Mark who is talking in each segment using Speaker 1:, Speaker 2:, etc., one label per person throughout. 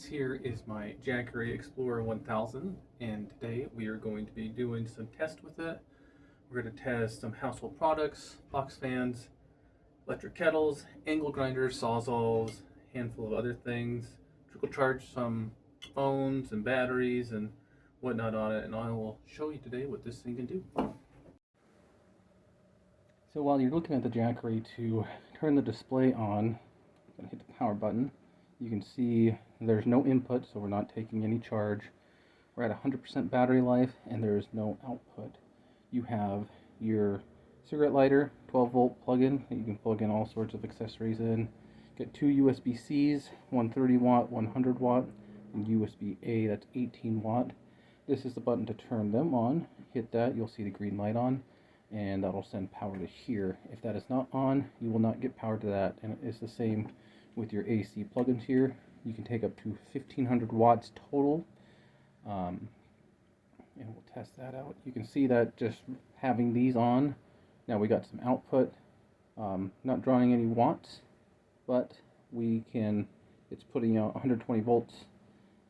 Speaker 1: here is my Jackery Explorer 1000, and today we are going to be doing some tests with it. We're going to test some household products, box fans, electric kettles, angle grinders, sawzalls, a handful of other things, trickle charge some phones and batteries and whatnot on it, and I will show you today what this thing can do. So while you're looking at the Jackery, to turn the display on, I'm going to hit the power button. You can see there's no input, so we're not taking any charge. We're at 100% battery life, and there is no output. You have your cigarette lighter, 12 volt plug-in that you can plug in all sorts of accessories in. Get two USB-Cs, one 30 watt, 100 watt, and USB-A, that's 18 watt. This is the button to turn them on. Hit that, you'll see the green light on, and that'll send power to here. If that is not on, you will not get power to that, and it's the same with your AC plugins here. You can take up to 1500 watts total, and we'll test that out. You can see that just having these on, now we got some output, not drawing any watts, but we can, it's putting out 120 volts,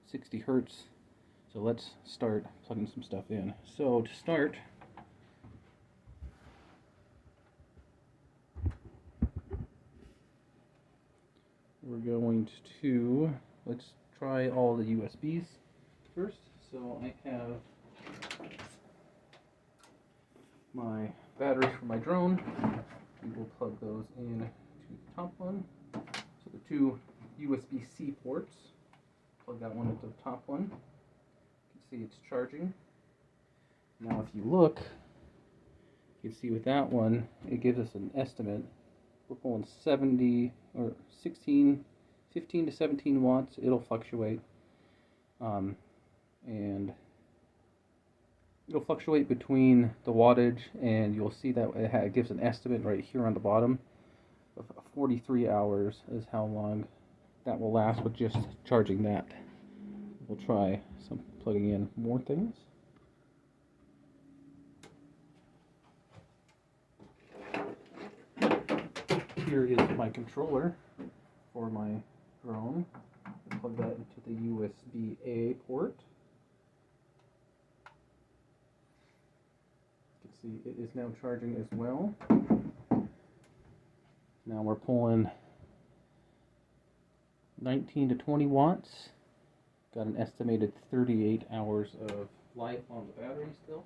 Speaker 1: 60 hertz. So let's start plugging some stuff in. So to start, we're going to, let's try all the USBs first. So I have my batteries for my drone. We will plug those in to the top one. So the two USB-C ports, plug that one into the top one. You can see it's charging. Now if you look, you can see with that one, it gives us an estimate. We're pulling 15 to 17 watts. It'll fluctuate, and it'll fluctuate between the wattage, and you'll see that it gives an estimate right here on the bottom of 43 hours is how long that will last with just charging that. We'll try some plugging in more things. Here is my controller for my drone. Plug that into the USB-A port. You can see it is now charging as well. Now we're pulling 19 to 20 watts. Got an estimated 38 hours of life on the battery still.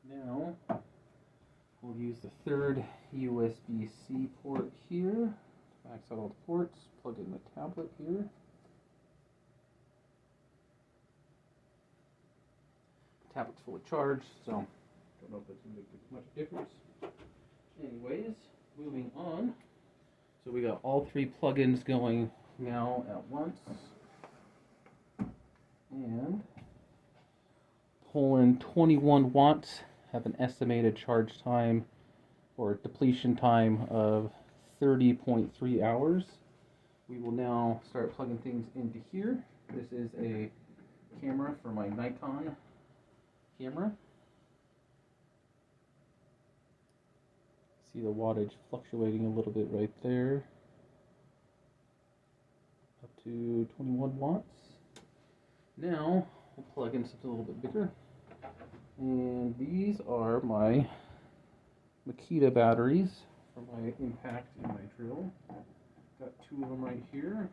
Speaker 1: Now, we'll use the third USB-C port here. Max out all the ports, plug in the tablet here. The tablet's fully charged, so don't know if it's going to make much difference. Anyways, moving on. So we got all three plugins going now at once. And pulling 21 watts. Have an estimated charge time or depletion time of 30.3 hours. We will now start plugging things into here. This is a camera for my Nikon camera. See the wattage fluctuating a little bit right there. Up to 21 watts. Now we'll plug in something a little bit bigger. And these are my Makita batteries for my impact and my drill. Got two of them right here.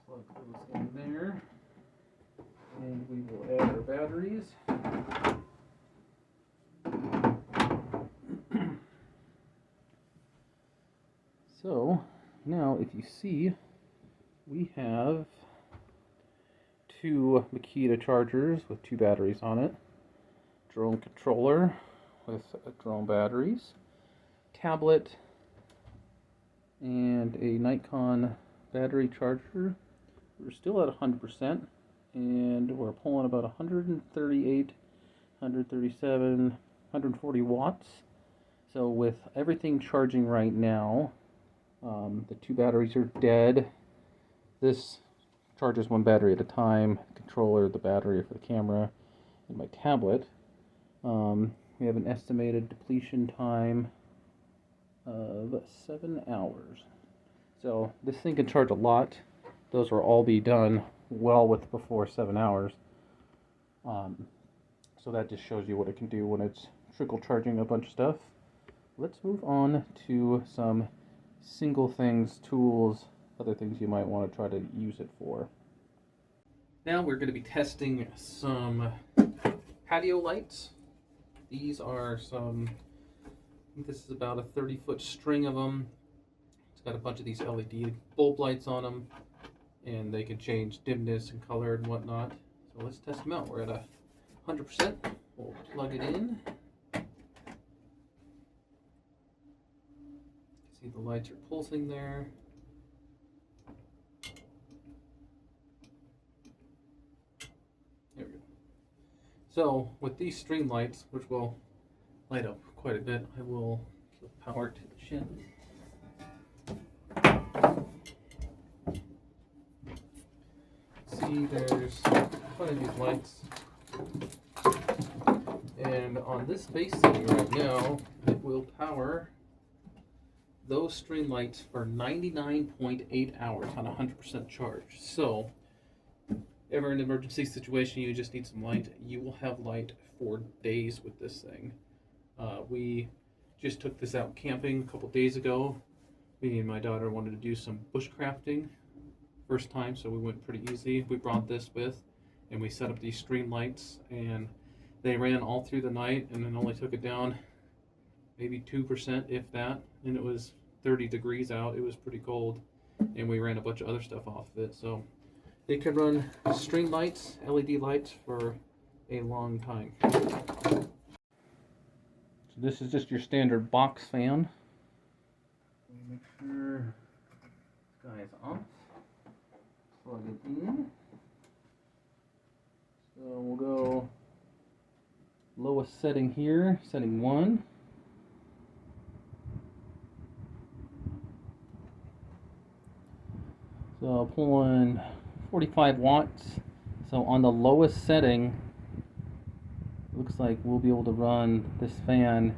Speaker 1: Plug those in there. And we will add our batteries. So now if you see, we have two Makita chargers with two batteries on it. Drone controller with drone batteries, tablet, and a Nikon battery charger. We're still at 100%, and we're pulling about 138, 137, 140 watts. So with everything charging right now, the two batteries are dead. This charges one battery at a time. The controller, the battery for the camera, and my tablet. We have an estimated depletion time of 7 hours. So this thing can charge a lot. Those will all be done well with before 7 hours. So that just shows you what it can do when it's trickle charging a bunch of stuff. Let's move on to some single things, tools, other things you might want to try to use it for. Now we're going to be testing some patio lights. These are some, I think this is about a 30-foot string of them. It's got a bunch of these LED bulb lights on them, and they can change dimness and color and whatnot. So let's test them out. We're at 100%. We'll plug it in. See the lights are pulsing there. There we go. So with these string lights, which will light up quite a bit, I will give power to the chin. See, there's quite a few lights. And on this base setting right now, it will power those string lights for 99.8 hours on 100% charge. So, ever in an emergency situation, you just need some light, you will have light for days with this thing. We just took this out camping a couple days ago. Me and my daughter wanted to do some bushcrafting. First time, so we went pretty easy. We brought this with, and we set up these string lights, and they ran all through the night, and then only took it down maybe 2%, if that, and it was 30 degrees out. It was pretty cold, and we ran a bunch of other stuff off of it. So it can run string lights, LED lights, for a long time. So this is just your standard box fan. Make sure this guy is off. Plug it in. So we'll go lowest setting here, setting 1. So pulling 45 watts. So on the lowest setting, looks like we'll be able to run this fan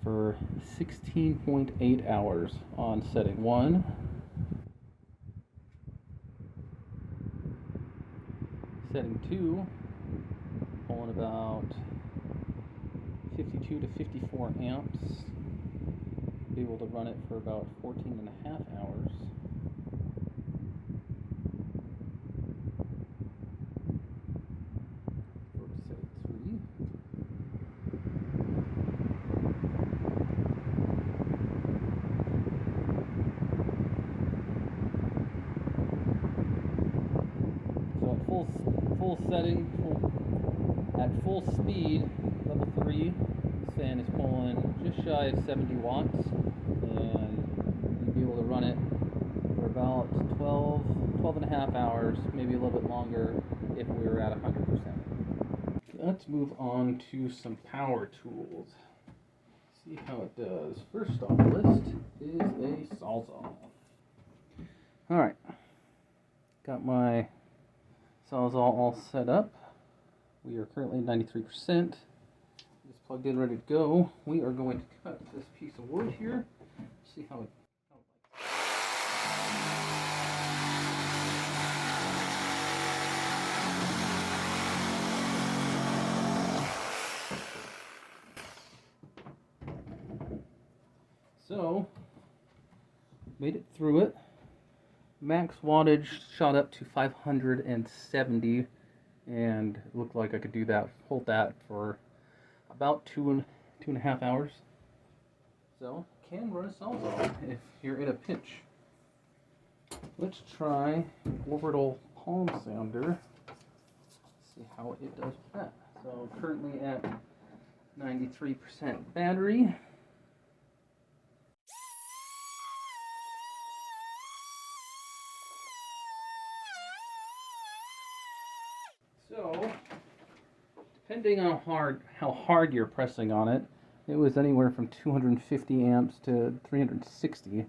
Speaker 1: for 16.8 hours on setting 1. Setting 2, pulling about 52 to 54 amps. Be able to run it for about 14.5 hours. Go to setting 3. So at full setting, at full speed, level 3, this fan is pulling just shy of 70 watts, and you'll be able to run it for about 12 and a half hours, maybe a little bit longer if we were at 100%. Let's move on to some power tools. See how it does. First on the list is a Sawzall. Alright, got my Sawzall all set up. We are currently 93%. It's plugged in, ready to go. We are going to cut this piece of wood here. See how it. So, made it through it. Max wattage shot up to 570, and it looked like I could do that, hold that for about two and a half hours. So, can run a Sawzall if you're in a pinch. Let's try orbital palm sounder. See how it does with that. So currently at 93% battery. So, depending on how hard you're pressing on it, it was anywhere from 250 amps to 360.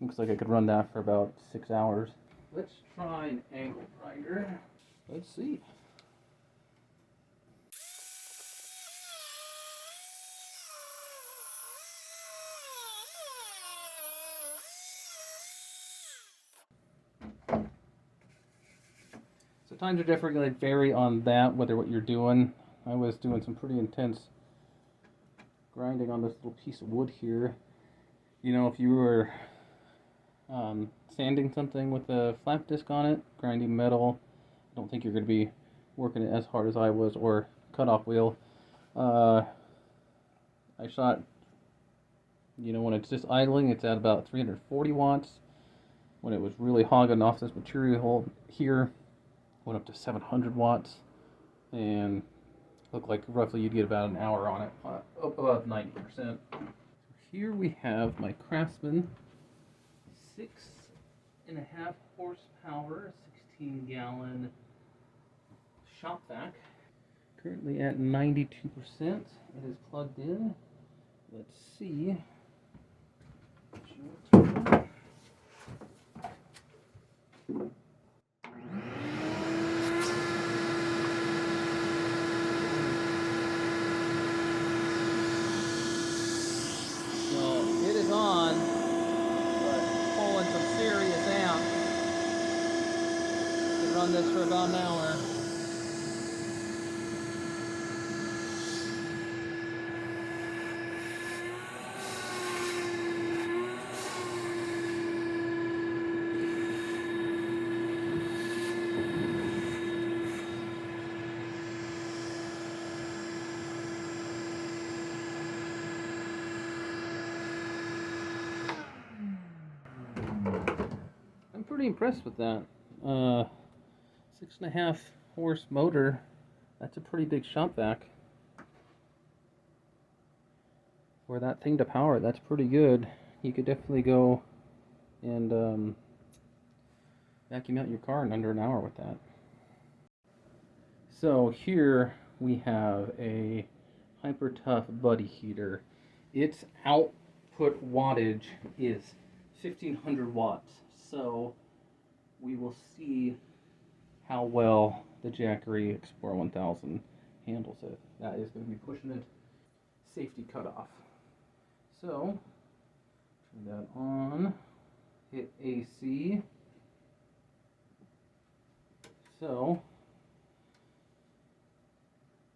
Speaker 1: Looks like I could run that for about 6 hours. Let's try an angle grinder. Let's see. So times are definitely going to vary on that, whether what you're doing. I was doing some pretty intense grinding on this little piece of wood here. You know, if you were sanding something with a flap disc on it, grinding metal, I don't think you're going to be working it as hard as I was, or cutoff wheel. I shot, you know, when it's just idling, it's at about 340 watts. When it was really hogging off this material here, went up to 700 watts, and looked like roughly you'd get about an hour on it, above 90%. Here we have my Craftsman 6.5 horsepower, 16-gallon shop vac. Currently at 92%. It is plugged in. Let's see. Well, it is on, but pulling some serious amp. Could run this for about an hour. I'm pretty impressed with that. 6.5 horse motor. That's a pretty big shop vac. For that thing to power, that's pretty good. You could definitely go and vacuum out your car in under an hour with that. So here we have a Hyper Tough Buddy heater. Its output wattage is 1500 watts. So we will see how well the Jackery Explorer 1000 handles it. That is going to be pushing it safety cutoff. So turn that on, hit AC. So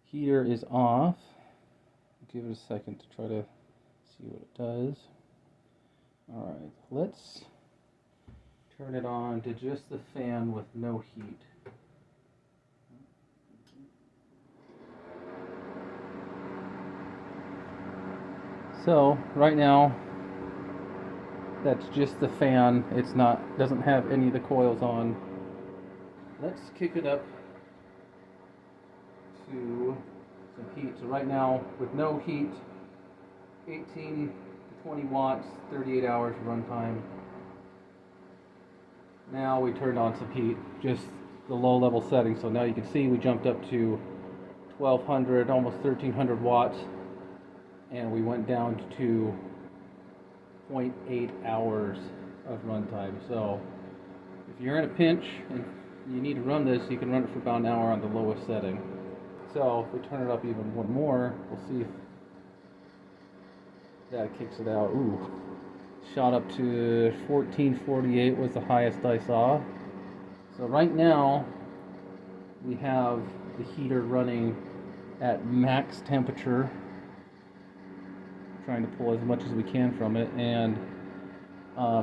Speaker 1: heater is off. Give it a second to try to see what it does. Alright, let's turn it on to just the fan with no heat. So right now that's just the fan. It's not, doesn't have any of the coils on. Let's kick it up to some heat. So right now with no heat, 18 to 20 watts, 38 hours runtime. Now we turned on some heat, just the low level setting. So now you can see we jumped up to 1200, almost 1300 watts, and we went down to 0.8 hours of runtime. So if you're in a pinch and you need to run this, you can run it for about an hour on the lowest setting. So if we turn it up even one more, we'll see if that kicks it out. Ooh, shot up to 1448 was the highest I saw. So right now we have the heater running at max temperature, trying to pull as much as we can from it, and I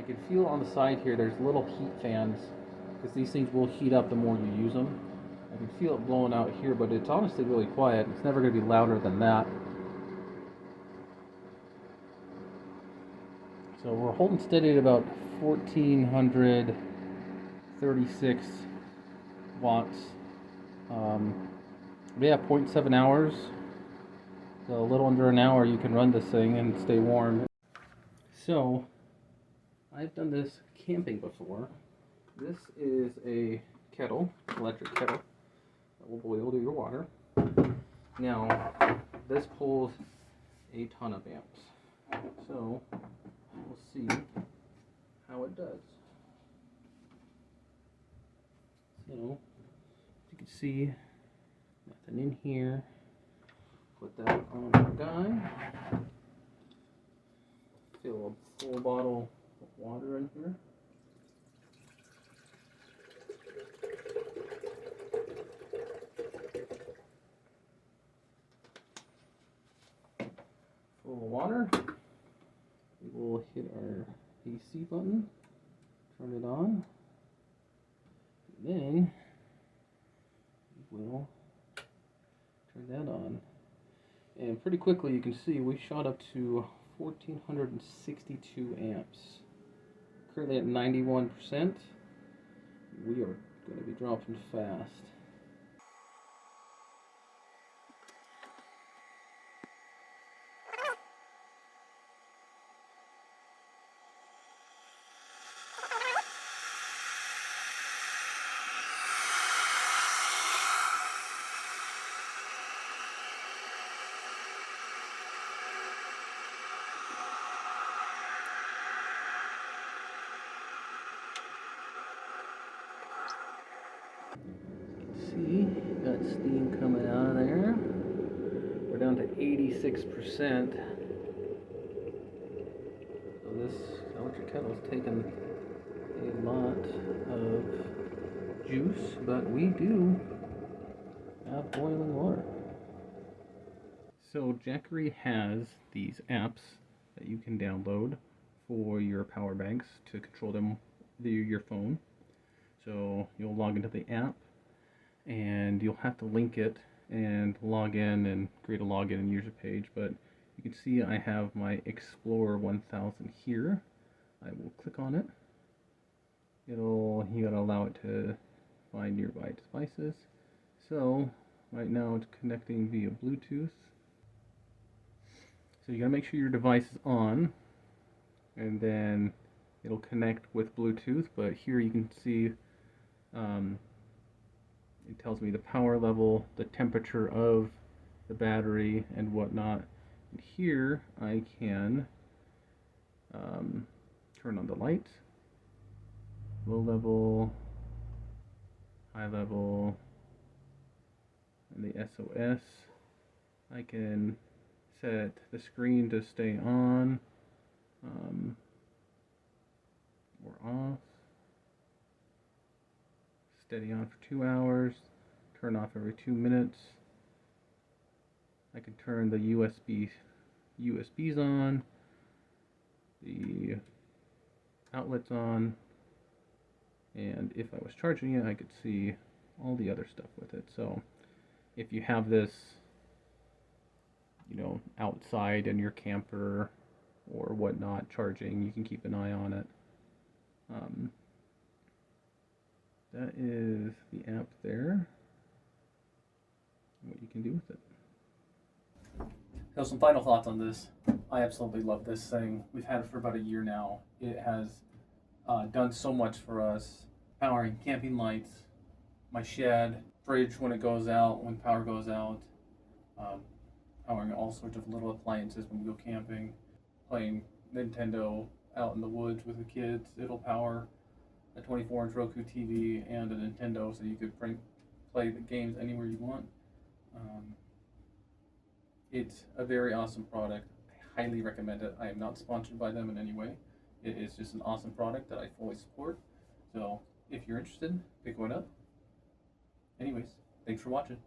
Speaker 1: can feel on the side here there's little heat fans, because these things will heat up the more you use them. I can feel it blowing out here, but it's honestly really quiet. It's never going to be louder than that. So we're holding steady at about 1436 watts. We have 0.7 hours. So a little under an hour you can run this thing and stay warm. So I've done this camping before. This is a kettle, electric kettle, that will boil your water. Now, this pulls a ton of amps. So we'll see how it does. So you can see nothing in here. Put that on our guy. Fill a full bottle Put water in here. Full of water. We will hit our AC button, turn it on, and then we will turn that on. And pretty quickly you can see we shot up to 1462 amps. Currently at 91%. We are going to be dropping fast. See, got steam coming out of there. We're down to 86%. So this electric kettle is taking a lot of juice, but we do have boiling water. So Jackery has these apps that you can download for your power banks to control them via your phone. So you'll log into the app and you'll have to link it and log in and create a login and user page, but you can see I have my Explorer 1000 here. I will click on it. You gotta allow it to find nearby devices. So right now it's connecting via Bluetooth. So you gotta make sure your device is on, and then it'll connect with Bluetooth. But here you can see it tells me the power level, the temperature of the battery, and whatnot. And here I can turn on the lights, low level, high level, and the SOS. I can set the screen to stay on or off. Steady on for 2 hours, turn off every 2 minutes. I can turn the USBs on, the outlets on, and if I was charging it, I could see all the other stuff with it. So if you have this, outside in your camper or whatnot charging, you can keep an eye on it. That is the app there, what you can do with it. So some final thoughts on this. I absolutely love this thing. We've had it for about a year now. It has done so much for us, powering camping lights, my shed, fridge when it goes out, when power goes out, powering all sorts of little appliances when we go camping, playing Nintendo out in the woods with the kids. It'll power a 24-inch Roku TV and a Nintendo, so you could play the games anywhere you want. It's a very awesome product. I highly recommend it. I am not sponsored by them in any way. It is just an awesome product that I fully support. So if you're interested, pick one up. Anyways, thanks for watching.